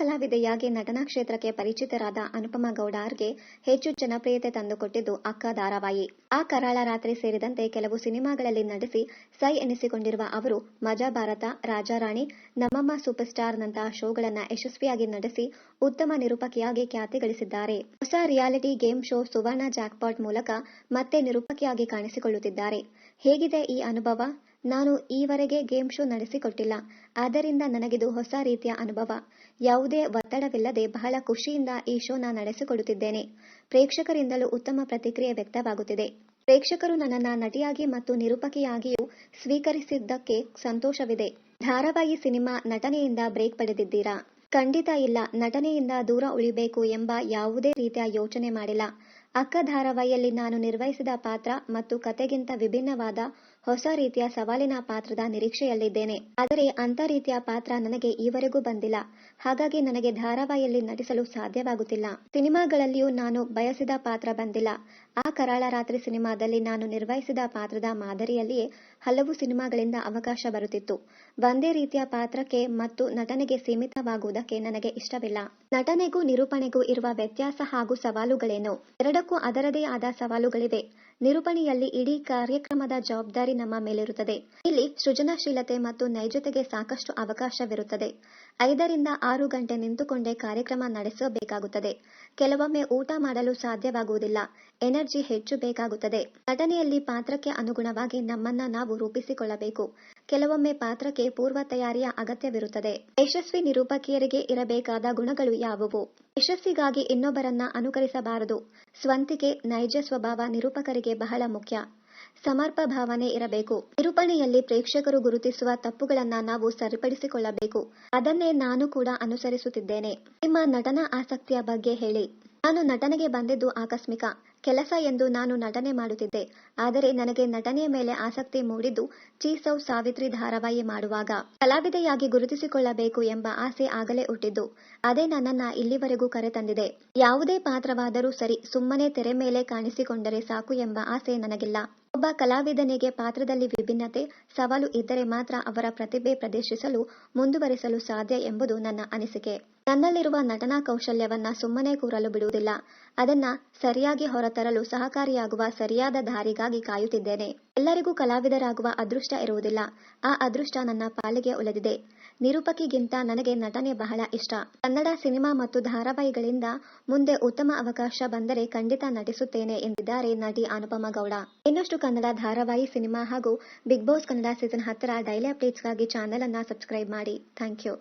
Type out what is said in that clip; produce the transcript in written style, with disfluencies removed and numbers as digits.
ಕಲಾವಿದೆಯಾಗಿ ನಟನಾ ಕ್ಷೇತ್ರಕ್ಕೆ ಪರಿಚಿತರಾದ ಅನುಪಮಾ ಗೌಡರ್ಗೆ ಹೆಚ್ಚು ಜನಪ್ರಿಯತೆ ತಂದುಕೊಟ್ಟಿದ್ದು ಅಕ್ಕ ಧಾರಾವಾಹಿ. ಆ ಕರಾಳ ರಾತ್ರಿ ಸೇರಿದಂತೆ ಕೆಲವು ಸಿನಿಮಾಗಳಲ್ಲಿ ನಟಿಸಿ ಸೈ ಎನಿಸಿಕೊಂಡಿರುವ ಅವರು ಮಜಾ ಭಾರತ, ರಾಜಾರಾಣಿ, ನಮ್ಮಮ್ಮ ಸೂಪರ್ ಸ್ಟಾರ್ ನಂತಹ ಶೋಗಳನ್ನ ಯಶಸ್ವಿಯಾಗಿ ನಡೆಸಿ ಉತ್ತಮ ನಿರೂಪಕಿಯಾಗಿ ಖ್ಯಾತಿ ಗಳಿಸಿದ್ದಾರೆ. ಹೊಸ ರಿಯಾಲಿಟಿ ಗೇಮ್ ಶೋ ಸುವರ್ಣ ಜಾಕ್ಪಾಟ್ ಮೂಲಕ ಮತ್ತೆ ನಿರೂಪಕಿಯಾಗಿ ಕಾಣಿಸಿಕೊಳ್ಳುತ್ತಿದ್ದಾರೆ. ಹೇಗಿದೆ ಈ ಅನುಭವ? ನಾನು ಈವರೆಗೆ ಗೇಮ್ ಶೋ ನಡೆಸಿಕೊಟ್ಟಿಲ್ಲ. ಆದ್ದರಿಂದ ನನಗಿದು ಹೊಸ ರೀತಿಯ ಅನುಭವ. ಯಾವುದೇ ಒತ್ತಡವಿಲ್ಲದೆ ಬಹಳ ಖುಷಿಯಿಂದ ಈ ಶೋನ ನಡೆಸಿಕೊಡುತ್ತಿದ್ದೇನೆ. ಪ್ರೇಕ್ಷಕರಿಂದಲೂ ಉತ್ತಮ ಪ್ರತಿಕ್ರಿಯೆ ವ್ಯಕ್ತವಾಗುತ್ತಿದೆ. ಪ್ರೇಕ್ಷಕರು ನನ್ನನ್ನ ನಟಿಯಾಗಿ ಮತ್ತು ನಿರೂಪಕಿಯಾಗಿಯೂ ಸ್ವೀಕರಿಸಿದ್ದಕ್ಕೆ ಸಂತೋಷವಿದೆ. ಧಾರಾವಾಹಿ, ಸಿನಿಮಾ, ನಟನೆಯಿಂದ ಬ್ರೇಕ್ ಪಡೆದಿದ್ದೀರಾ? ಖಂಡಿತ ಇಲ್ಲ. ನಟನೆಯಿಂದ ದೂರ ಉಳಿಬೇಕು ಎಂಬ ಯಾವುದೇ ರೀತಿಯ ಯೋಚನೆ ಮಾಡಿಲ್ಲ. ಅಕ್ಕ ಧಾರಾವಾಹಿಯಲ್ಲಿ ನಾನು ನಿರ್ವಹಿಸಿದ ಪಾತ್ರ ಮತ್ತು ಕತೆಗಿಂತ ವಿಭಿನ್ನವಾದ ಹೊಸ ರೀತಿಯ ಸವಾಲಿನ ಪಾತ್ರದ ನಿರೀಕ್ಷೆಯಲ್ಲಿದ್ದೇನೆ. ಆದರೆ ಅಂಥ ರೀತಿಯ ಪಾತ್ರ ನನಗೆ ಈವರೆಗೂ ಬಂದಿಲ್ಲ. ಹಾಗಾಗಿ ನನಗೆ ಧಾರಾವಾಹಿಯಲ್ಲಿ ನಟಿಸಲು ಸಾಧ್ಯವಾಗುತ್ತಿಲ್ಲ. ಸಿನಿಮಾಗಳಲ್ಲಿಯೂ ನಾನು ಬಯಸಿದ ಪಾತ್ರ ಬಂದಿಲ್ಲ. ಆ ಕರಾಳ ರಾತ್ರಿ ಸಿನಿಮಾದಲ್ಲಿ ನಾನು ನಿರ್ವಹಿಸಿದ ಪಾತ್ರದ ಮಾದರಿಯಲ್ಲಿಯೇ ಹಲವು ಸಿನಿಮಾಗಳಿಂದ ಅವಕಾಶ ಬರುತ್ತಿತ್ತು. ಒಂದೇ ರೀತಿಯ ಪಾತ್ರಕ್ಕೆ ಮತ್ತು ನಟನೆಗೆ ಸೀಮಿತವಾಗುವುದಕ್ಕೆ ನನಗೆ ಇಷ್ಟವಿಲ್ಲ. ನಟನೆಗೂ ನಿರೂಪಣೆಗೂ ಇರುವ ವ್ಯತ್ಯಾಸ ಹಾಗೂ ಸವಾಲುಗಳೇನು? ಎರಡಕ್ಕೂ ಅದರದೇ ಆದ ಸವಾಲುಗಳಿವೆ. ನಿರೂಪಣೆಯಲ್ಲಿ ಇಡೀ ಕಾರ್ಯಕ್ರಮದ ಜವಾಬ್ದಾರಿ ನಮ್ಮ ಮೇಲಿರುತ್ತದೆ. ಇಲ್ಲಿ ಸೃಜನಶೀಲತೆ ಮತ್ತು ನೈಜತೆಗೆ ಸಾಕಷ್ಟು ಅವಕಾಶವಿರುತ್ತದೆ. 5 ರಿಂದ 6 ಗಂಟೆ ನಿಂತುಕೊಂಡೇ ಕಾರ್ಯಕ್ರಮ ನಡೆಸಬೇಕಾಗುತ್ತದೆ. ಕೆಲವೊಮ್ಮೆ ಊಟ ಮಾಡಲು ಸಾಧ್ಯವಾಗುವುದಿಲ್ಲ. ಎನರ್ಜಿ ಹೆಚ್ಚು ಬೇಕಾಗುತ್ತದೆ. ನಟನೆಯಲ್ಲಿ ಪಾತ್ರಕ್ಕೆ ಅನುಗುಣವಾಗಿ ನಮ್ಮನ್ನ ನಾವು ರೂಪಿಸಿಕೊಳ್ಳಬೇಕು. ಕೆಲವೊಮ್ಮೆ ಪಾತ್ರಕ್ಕೆ ಪೂರ್ವ ತಯಾರಿಯ ಅಗತ್ಯವಿರುತ್ತದೆ. ಯಶಸ್ವಿ ನಿರೂಪಕಿಯರಿಗೆ ಇರಬೇಕಾದ ಗುಣಗಳು ಯಾವುವು? ಯಶಸ್ಸಿಗಾಗಿ ಇನ್ನೊಬ್ಬರನ್ನ ಅನುಕರಿಸಬಾರದು. ಸ್ವಂತಿಕೆ, ನೈಜ ಸ್ವಭಾವ ನಿರೂಪಕರಿಗೆ ಬಹಳ ಮುಖ್ಯ. ಸಮರ್ಪ ಭಾವನೆ ಇರಬೇಕು. ನಿರೂಪಣೆಯಲ್ಲಿ ಪ್ರೇಕ್ಷಕರು ಗುರುತಿಸುವ ತಪ್ಪುಗಳನ್ನ ನಾವು ಸರಿಪಡಿಸಿಕೊಳ್ಳಬೇಕು. ಅದನ್ನೇ ನಾನು ಕೂಡ ಅನುಸರಿಸುತ್ತಿದ್ದೇನೆ. ನಿಮ್ಮ ನಟನಾ ಆಸಕ್ತಿಯ ಬಗ್ಗೆ ಹೇಳಿ. ನಾನು ನಟನೆಗೆ ಬಂದಿದ್ದು ಆಕಸ್ಮಿಕ. ಕೆಲಸ ಎಂದು ನಾನು ನಟನೆ ಮಾಡುತ್ತಿದ್ದೆ. ಆದರೆ ನನಗೆ ನಟನೆಯ ಮೇಲೆ ಆಸಕ್ತಿ ಮೂಡಿದ್ದು ಚೀಸೌ ಸಾವಿತ್ರಿ ಧಾರಾವಾಹಿ ಮಾಡುವಾಗ. ಕಲಾವಿದೆಯಾಗಿ ಗುರುತಿಸಿಕೊಳ್ಳಬೇಕು ಎಂಬ ಆಸೆ ಆಗಲೇ ಹುಟ್ಟಿದ್ದು. ಅದೇ ನನ್ನನ್ನ ಇಲ್ಲಿವರೆಗೂ ಕರೆತಂದಿದೆ. ಯಾವುದೇ ಪಾತ್ರವಾದರೂ ಸರಿ, ಸುಮ್ಮನೆ ತೆರೆ ಮೇಲೆ ಕಾಣಿಸಿಕೊಂಡರೆ ಸಾಕು ಎಂಬ ಆಸೆ ನನಗಿಲ್ಲ. ಒಬ್ಬ ಕಲಾವಿದನಿಗೆ ಪಾತ್ರದಲ್ಲಿ ವಿಭಿನ್ನತೆ, ಸವಾಲು ಇದ್ದರೆ ಮಾತ್ರ ಅವರ ಪ್ರತಿಭೆ ಪ್ರದರ್ಶಿಸಲು ಮುಂದುವರಿಸಲು ಸಾಧ್ಯ ಎಂಬುದು ನನ್ನ ಅನಿಸಿಕೆ. ನನ್ನಲ್ಲಿರುವ ನಟನಾ ಕೌಶಲ್ಯವನ್ನ ಸುಮ್ಮನೆ ಕೂರಲು ಬಿಡುವುದಿಲ್ಲ. ಅದನ್ನ ಸರಿಯಾಗಿ ಹೊರತರಲು ಸಹಕಾರಿಯಾಗುವ ಸರಿಯಾದ ದಾರಿಗಾಗಿ ಕಾಯುತ್ತಿದ್ದೇನೆ. ಎಲ್ಲರಿಗೂ ಕಲಾವಿದರಾಗುವ ಅದೃಷ್ಟ ಇರುವುದಿಲ್ಲ. ಆ ಅದೃಷ್ಟ ನನ್ನ ಪಾಲಿಗೆ ಒಲಿದಿದೆ. ನಿರೂಪಕಿಗಿಂತ ನನಗೆ ನಟನೆ ಬಹಳ ಇಷ್ಟ. ಕನ್ನಡ ಸಿನಿಮಾ ಮತ್ತು ಧಾರಾವಾಹಿಗಳಿಂದ ಮುಂದೆ ಉತ್ತಮ ಅವಕಾಶ ಬಂದರೆ ಖಂಡಿತ ನಟಿಸುತ್ತೇನೆ ಎಂದಿದ್ದಾರೆ ನಟಿ ಅನುಪಮಾ ಗೌಡ. ಇನ್ನಷ್ಟು ಕನ್ನಡ ಧಾರಾವಾಹಿ, ಸಿನಿಮಾ ಹಾಗೂ ಬಿಗ್ ಬಾಸ್ ಕನ್ನಡ ಸೀಸನ್ 10ರ ಡೈಲಿ ಅಪ್ಡೇಟ್ಸ್ಗಾಗಿ ಚಾನೆಲ್ ಅನ್ನ ಸಬ್ಸ್ಕ್ರೈಬ್ ಮಾಡಿ. Thank you.